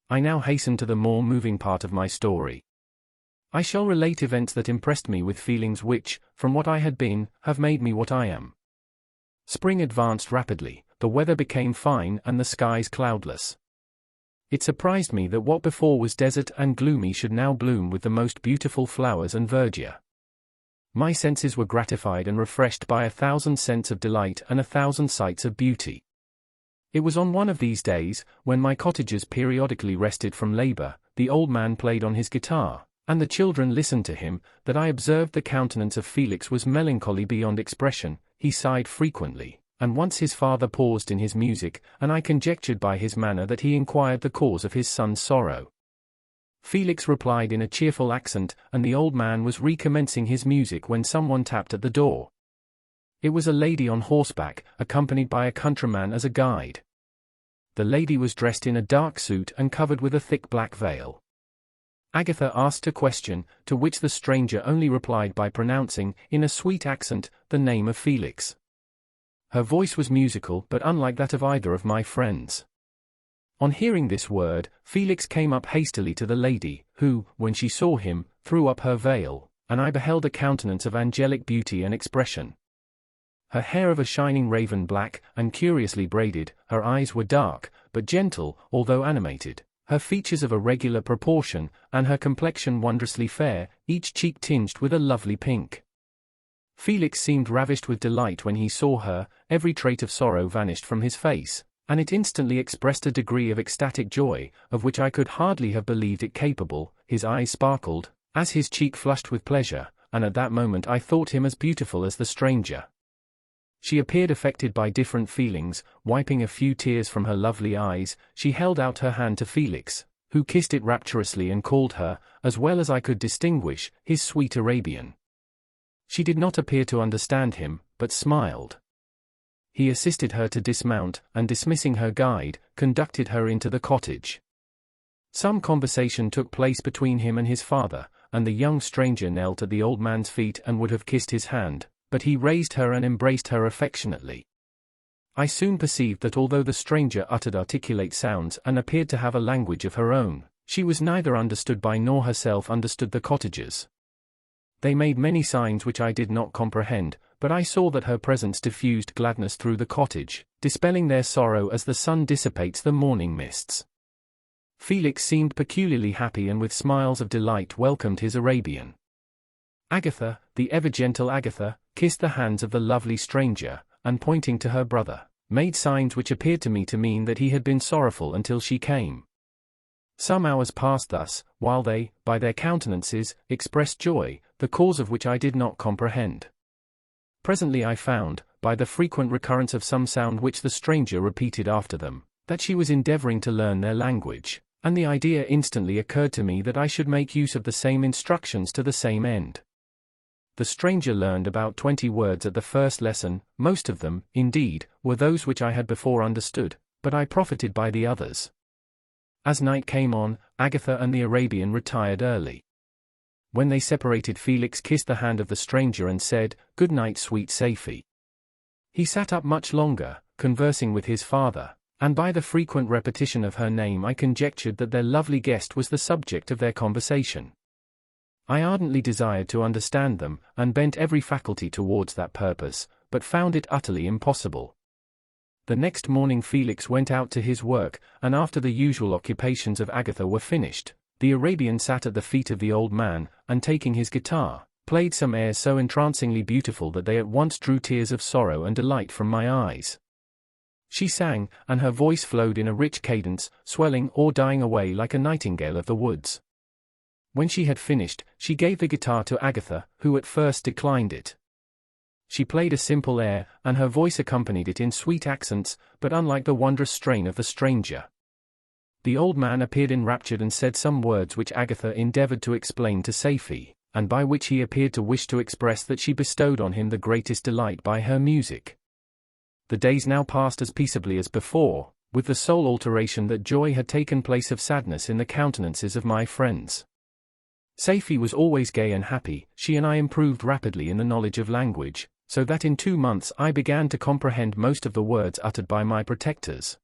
I now hasten to the more moving part of my story. I shall relate events that impressed me with feelings which, from what I had been, have made me what I am. Spring advanced rapidly, the weather became fine and the skies cloudless. It surprised me that what before was desert and gloomy should now bloom with the most beautiful flowers and verdure. My senses were gratified and refreshed by 1,000 scents of delight and 1,000 sights of beauty. It was on one of these days, when my cottagers periodically rested from labor, the old man played on his guitar, and the children listened to him, that I observed the countenance of Felix was melancholy beyond expression. He sighed frequently, and once his father paused in his music, and I conjectured by his manner that he inquired the cause of his son's sorrow. Felix replied in a cheerful accent, and the old man was recommencing his music when someone tapped at the door. It was a lady on horseback, accompanied by a countryman as a guide. The lady was dressed in a dark suit and covered with a thick black veil. Agatha asked a question, to which the stranger only replied by pronouncing, in a sweet accent, the name of Felix. Her voice was musical but unlike that of either of my friends. On hearing this word, Felix came up hastily to the lady, who, when she saw him, threw up her veil, and I beheld a countenance of angelic beauty and expression. Her hair of a shining raven black, and curiously braided, her eyes were dark, but gentle, although animated, her features of a regular proportion, and her complexion wondrously fair, each cheek tinged with a lovely pink. Felix seemed ravished with delight when he saw her, every trait of sorrow vanished from his face, and it instantly expressed a degree of ecstatic joy, of which I could hardly have believed it capable. His eyes sparkled, as his cheek flushed with pleasure, and at that moment I thought him as beautiful as the stranger. She appeared affected by different feelings. Wiping a few tears from her lovely eyes, she held out her hand to Felix, who kissed it rapturously and called her, as well as I could distinguish, his sweet Arabian. She did not appear to understand him, but smiled. He assisted her to dismount, and dismissing her guide, conducted her into the cottage. Some conversation took place between him and his father, and the young stranger knelt at the old man's feet and would have kissed his hand, but he raised her and embraced her affectionately. I soon perceived that although the stranger uttered articulate sounds and appeared to have a language of her own, she was neither understood by nor herself understood the cottagers. They made many signs which I did not comprehend, but I saw that her presence diffused gladness through the cottage, dispelling their sorrow as the sun dissipates the morning mists. Felix seemed peculiarly happy and with smiles of delight welcomed his Arabian. Agatha, the ever-gentle Agatha, kissed the hands of the lovely stranger, and pointing to her brother, made signs which appeared to me to mean that he had been sorrowful until she came. Some hours passed thus, while they, by their countenances, expressed joy, the cause of which I did not comprehend. Presently I found, by the frequent recurrence of some sound which the stranger repeated after them, that she was endeavoring to learn their language, and the idea instantly occurred to me that I should make use of the same instructions to the same end. The stranger learned about 20 words at the first lesson. Most of them, indeed, were those which I had before understood, but I profited by the others. As night came on, Agatha and the Arabian retired early. When they separated, Felix kissed the hand of the stranger and said, "Good night, sweet Safie." He sat up much longer, conversing with his father, and by the frequent repetition of her name I conjectured that their lovely guest was the subject of their conversation. I ardently desired to understand them, and bent every faculty towards that purpose, but found it utterly impossible. The next morning Felix went out to his work, and after the usual occupations of Agatha were finished, the Arabian sat at the feet of the old man, and taking his guitar, played some airs so entrancingly beautiful that they at once drew tears of sorrow and delight from my eyes. She sang, and her voice flowed in a rich cadence, swelling or dying away like a nightingale of the woods. When she had finished, she gave the guitar to Agatha, who at first declined it. She played a simple air, and her voice accompanied it in sweet accents, but unlike the wondrous strain of the stranger. The old man appeared enraptured and said some words which Agatha endeavored to explain to Safie, and by which he appeared to wish to express that she bestowed on him the greatest delight by her music. The days now passed as peaceably as before, with the sole alteration that joy had taken place of sadness in the countenances of my friends. Safie was always gay and happy. She and I improved rapidly in the knowledge of language, so that in 2 months I began to comprehend most of the words uttered by my protectors.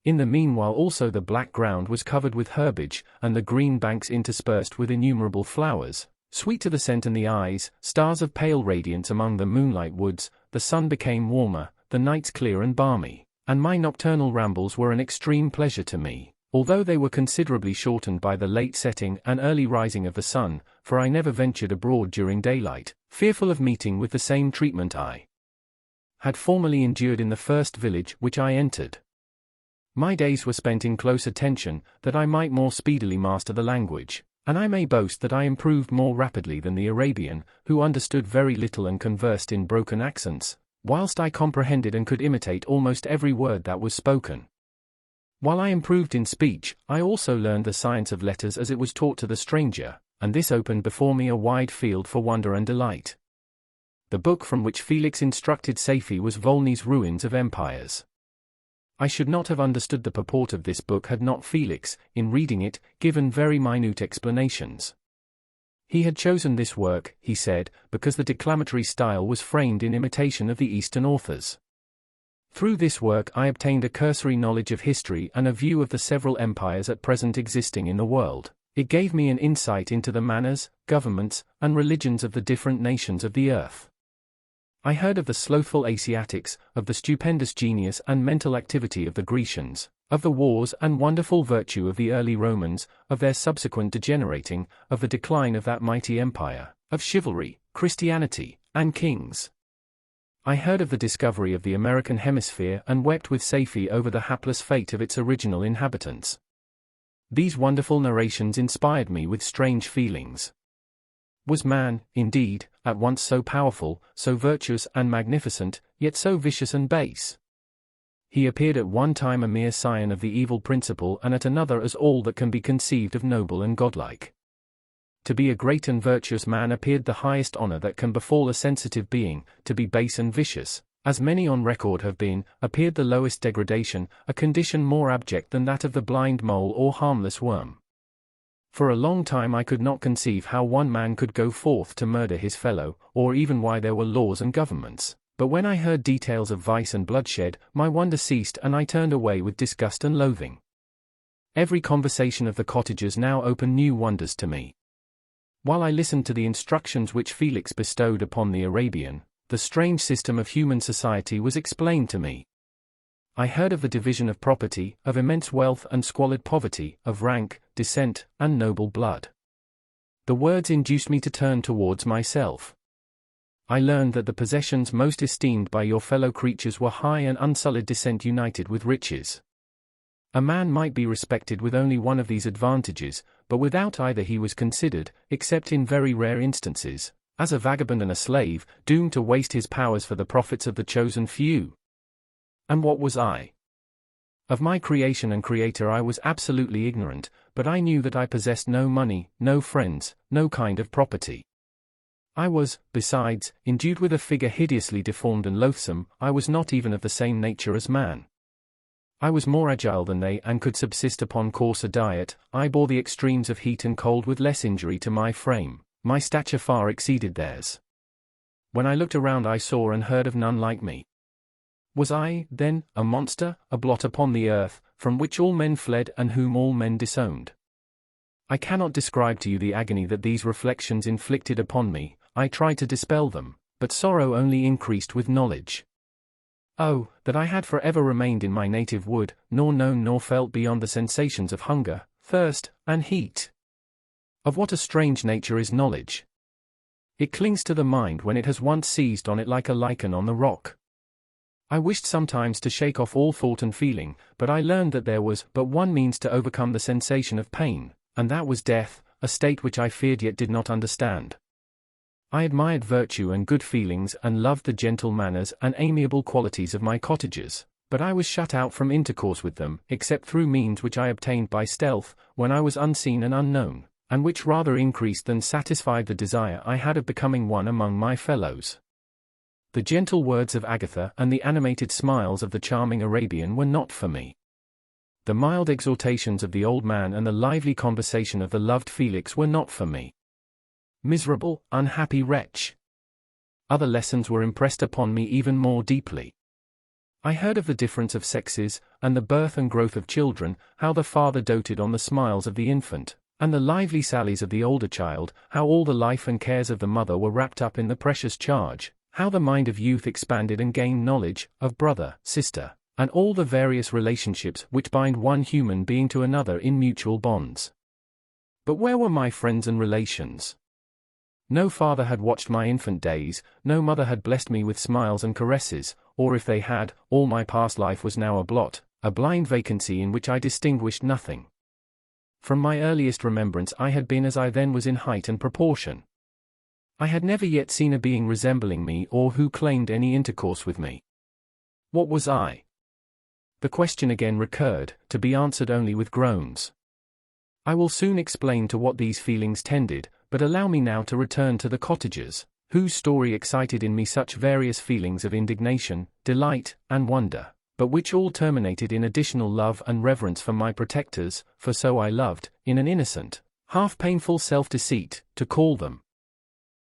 In the meanwhile also the black ground was covered with herbage, and the green banks interspersed with innumerable flowers, sweet to the scent and the eyes, stars of pale radiance among the moonlight woods. The sun became warmer, the nights clear and balmy, and my nocturnal rambles were an extreme pleasure to me, although they were considerably shortened by the late setting and early rising of the sun, for I never ventured abroad during daylight, fearful of meeting with the same treatment I had formerly endured in the first village which I entered. My days were spent in close attention, that I might more speedily master the language, and I may boast that I improved more rapidly than the Arabian, who understood very little and conversed in broken accents, whilst I comprehended and could imitate almost every word that was spoken. While I improved in speech, I also learned the science of letters as it was taught to the stranger, and this opened before me a wide field for wonder and delight. The book from which Felix instructed Safie was Volney's Ruins of Empires. I should not have understood the purport of this book had not Felix, in reading it, given very minute explanations. He had chosen this work, he said, because the declamatory style was framed in imitation of the Eastern authors. Through this work I obtained a cursory knowledge of history and a view of the several empires at present existing in the world. It gave me an insight into the manners, governments, and religions of the different nations of the earth. I heard of the slothful Asiatics, of the stupendous genius and mental activity of the Grecians, of the wars and wonderful virtue of the early Romans, of their subsequent degenerating, of the decline of that mighty empire, of chivalry, Christianity, and kings. I heard of the discovery of the American hemisphere and wept with Safie over the hapless fate of its original inhabitants. These wonderful narrations inspired me with strange feelings. Was man, indeed, at once so powerful, so virtuous and magnificent, yet so vicious and base? He appeared at one time a mere scion of the evil principle and at another as all that can be conceived of noble and godlike. To be a great and virtuous man appeared the highest honor that can befall a sensitive being; to be base and vicious, as many on record have been, appeared the lowest degradation, a condition more abject than that of the blind mole or harmless worm. For a long time I could not conceive how one man could go forth to murder his fellow, or even why there were laws and governments, but when I heard details of vice and bloodshed, my wonder ceased and I turned away with disgust and loathing. Every conversation of the cottagers now opened new wonders to me. While I listened to the instructions which Felix bestowed upon the Arabian, the strange system of human society was explained to me. I heard of the division of property, of immense wealth and squalid poverty, of rank, descent, and noble blood. The words induced me to turn towards myself. I learned that the possessions most esteemed by your fellow creatures were high and unsullied descent united with riches. A man might be respected with only one of these advantages, but without either he was considered, except in very rare instances, as a vagabond and a slave, doomed to waste his powers for the profits of the chosen few. And what was I? Of my creation and creator I was absolutely ignorant, but I knew that I possessed no money, no friends, no kind of property. I was, besides, endued with a figure hideously deformed and loathsome. I was not even of the same nature as man. I was more agile than they and could subsist upon coarser diet. I bore the extremes of heat and cold with less injury to my frame. My stature far exceeded theirs. When I looked around I saw and heard of none like me. Was I, then, a monster, a blot upon the earth, from which all men fled and whom all men disowned? I cannot describe to you the agony that these reflections inflicted upon me. I tried to dispel them, but sorrow only increased with knowledge. Oh, that I had forever remained in my native wood, nor known nor felt beyond the sensations of hunger, thirst, and heat. Of what a strange nature is knowledge! It clings to the mind when it has once seized on it like a lichen on the rock. I wished sometimes to shake off all thought and feeling, but I learned that there was but one means to overcome the sensation of pain, and that was death, a state which I feared yet did not understand. I admired virtue and good feelings and loved the gentle manners and amiable qualities of my cottagers, but I was shut out from intercourse with them, except through means which I obtained by stealth, when I was unseen and unknown, and which rather increased than satisfied the desire I had of becoming one among my fellows. The gentle words of Agatha and the animated smiles of the charming Arabian were not for me. The mild exhortations of the old man and the lively conversation of the loved Felix were not for me. Miserable, unhappy wretch! Other lessons were impressed upon me even more deeply. I heard of the difference of sexes, and the birth and growth of children, how the father doted on the smiles of the infant, and the lively sallies of the older child, how all the life and cares of the mother were wrapped up in the precious charge, how the mind of youth expanded and gained knowledge, of brother, sister, and all the various relationships which bind one human being to another in mutual bonds. But where were my friends and relations? No father had watched my infant days, no mother had blessed me with smiles and caresses, or if they had, all my past life was now a blot, a blind vacancy in which I distinguished nothing. From my earliest remembrance I had been as I then was in height and proportion. I had never yet seen a being resembling me or who claimed any intercourse with me. What was I? The question again recurred, to be answered only with groans. I will soon explain to what these feelings tended, but allow me now to return to the cottagers, whose story excited in me such various feelings of indignation, delight, and wonder, but which all terminated in additional love and reverence for my protectors, for so I loved, in an innocent, half-painful self-deceit, to call them.